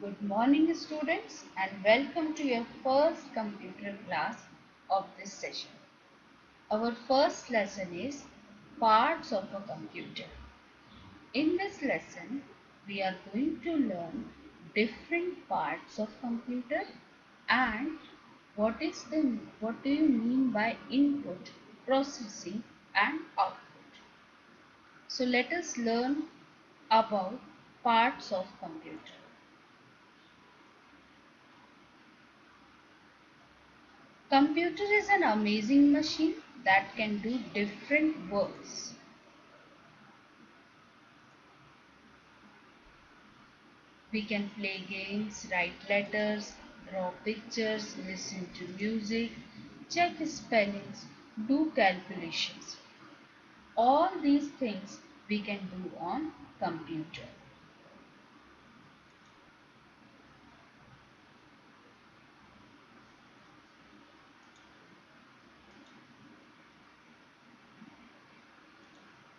Good morning students and welcome to your first computer class of this session. Our first lesson is parts of a computer. In this lesson we are going to learn different parts of computer and what do you mean by input, processing and output. So let us learn about parts of computer. Computer is an amazing machine that can do different works. We can play games, write letters, draw pictures, listen to music, check spellings, do calculations. All these things we can do on computer.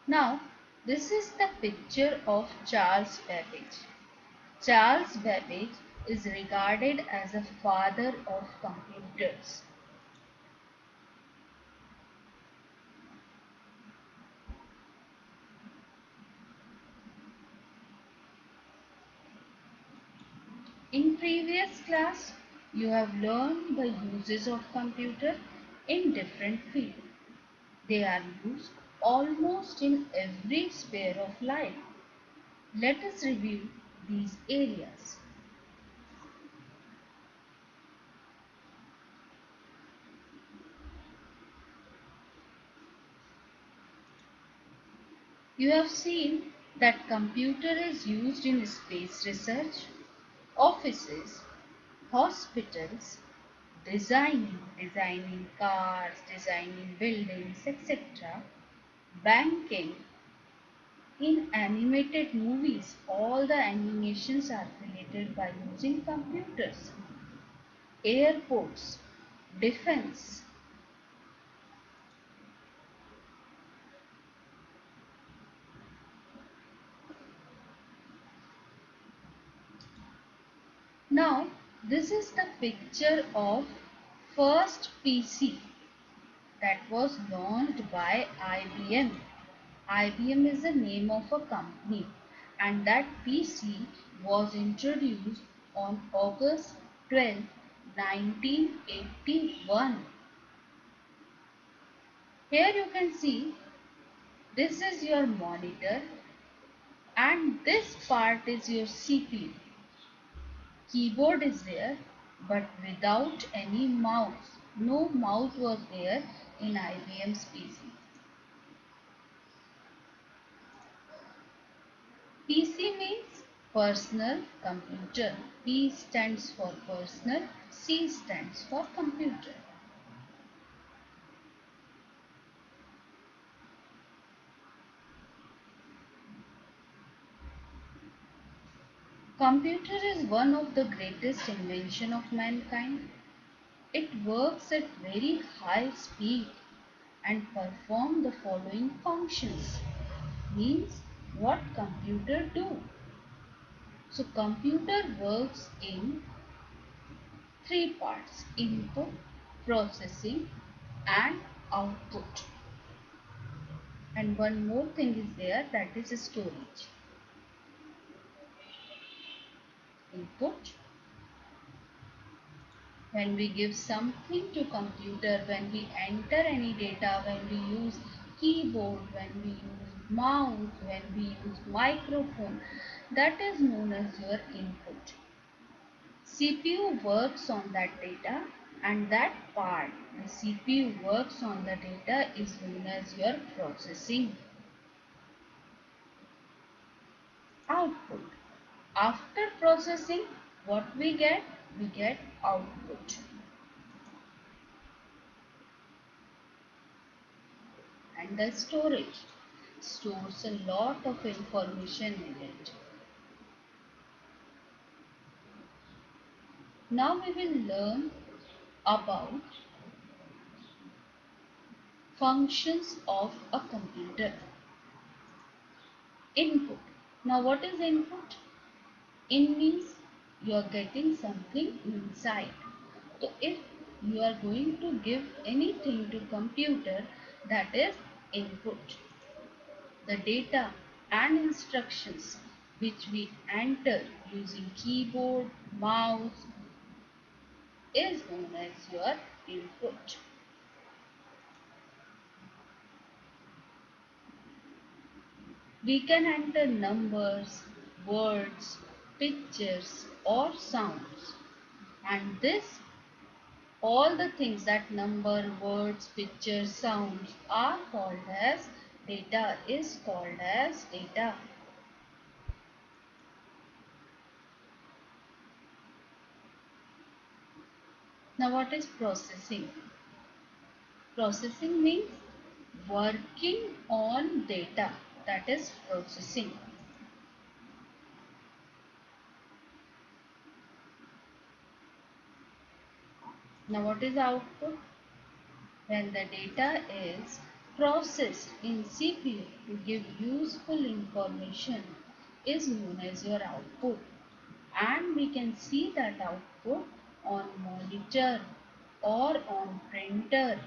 Now, this is the picture of Charles Babbage. Charles Babbage is regarded as a father of computers. In previous class, you have learned the uses of computer in different fields. They are used almost in every sphere of life. Let us review these areas. You have seen that computer is used in space research, offices, hospitals, designing cars, designing buildings, etc., banking. In animated movies, all the animations are created by using computers. Airports, defense. Now, this is the picture of first PC that was launched by IBM. IBM is the name of a company and that PC was introduced on August 12, 1981. Here you can see this is your monitor and this part is your CPU. Keyboard is there but without any mouse. No mouse was there in IBM's PC. PC means personal computer. P stands for personal, C stands for computer. Computer is one of the greatest invention of mankind. It works at very high speed and perform the following functions. Means what computer do. So computer works in three parts: input, processing and output. And one more thing is there, that is storage. Input, when we give something to computer, when we enter any data, when we use keyboard, when we use mouse, when we use microphone, that is known as your input. CPU works on that data and that part, the CPU works on the data, is known as your processing. Output. After processing, what we get? We get output. And the storage stores a lot of information in it. Now we will learn about functions of a computer. Input. Now what is input? In means you are getting something inside. So if you are going to give anything to computer, that is input. The data and instructions which we enter using keyboard, mouse is known as your input. We can enter numbers, words, pictures or sounds, and this all the things that number, words, pictures, sounds are called as data is called as data. Now what is processing? Processing means working on data, that is processing. Now what is output? When the data is processed in CPU to give useful information is known as your output, and we can see that output on monitor or on printer.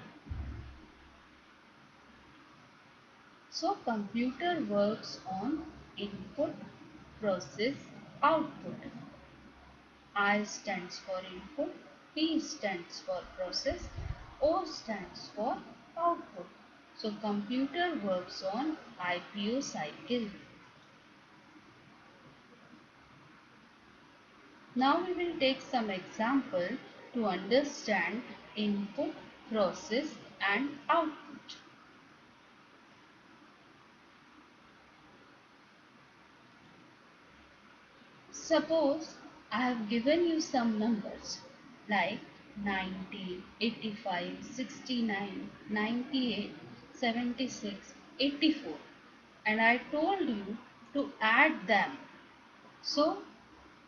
So computer works on input, process, output. I stands for input, P stands for process, O stands for output. So computer works on IPO cycle. Now we will take some example to understand input, process and output. Suppose I have given you some numbers like 90, 85, 69, 98, 76, 84, and I told you to add them. So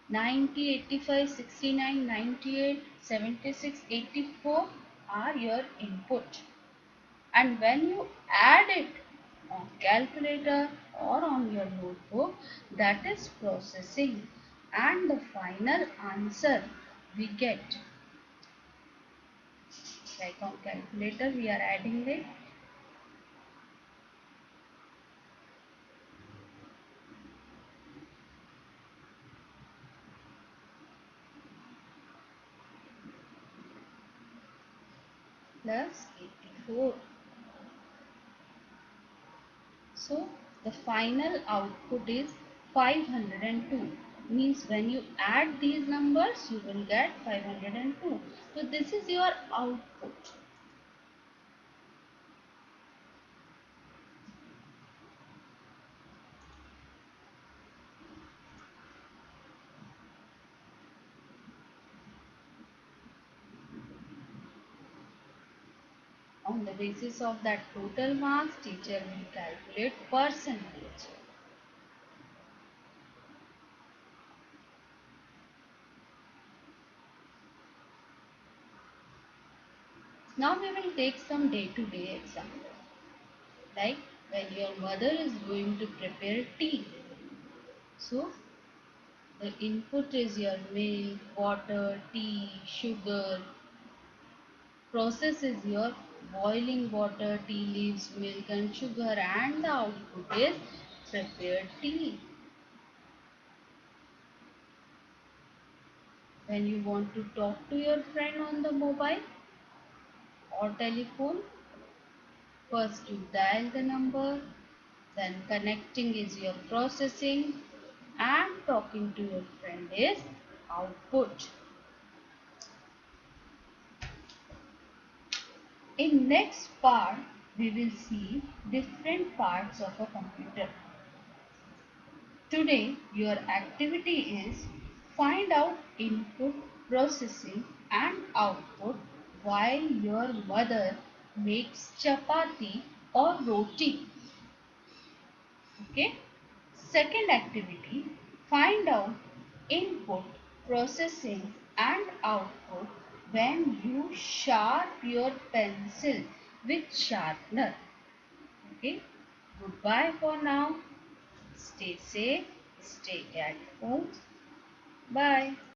90, 85, 69, 98, 76, 84 are your input, and when you add it on calculator or on your notebook, that is processing, and the final answer we get, like on calculator we are adding it plus 84. So the final output is 502, means when you add these numbers you will get 502. So this is your output. On the basis of that total marks, teacher will calculate percentage. Now we will take some day-to-day example. Like when your mother is going to prepare tea. So the input is your milk, water, tea, sugar. Process is your boiling water, tea leaves, milk and sugar, and the output is prepared tea. When you want to talk to your friend on the mobile or telephone, first you dial the number, then connecting is your processing, and talking to your friend is output. In next part, we will see different parts of a computer. Today, your activity is find out input, processing and output while your mother makes chapati or roti. Okay. Second activity, find out input, processing and output when you sharp your pencil with sharpener. Okay. Goodbye for now. Stay safe. Stay at home. Bye.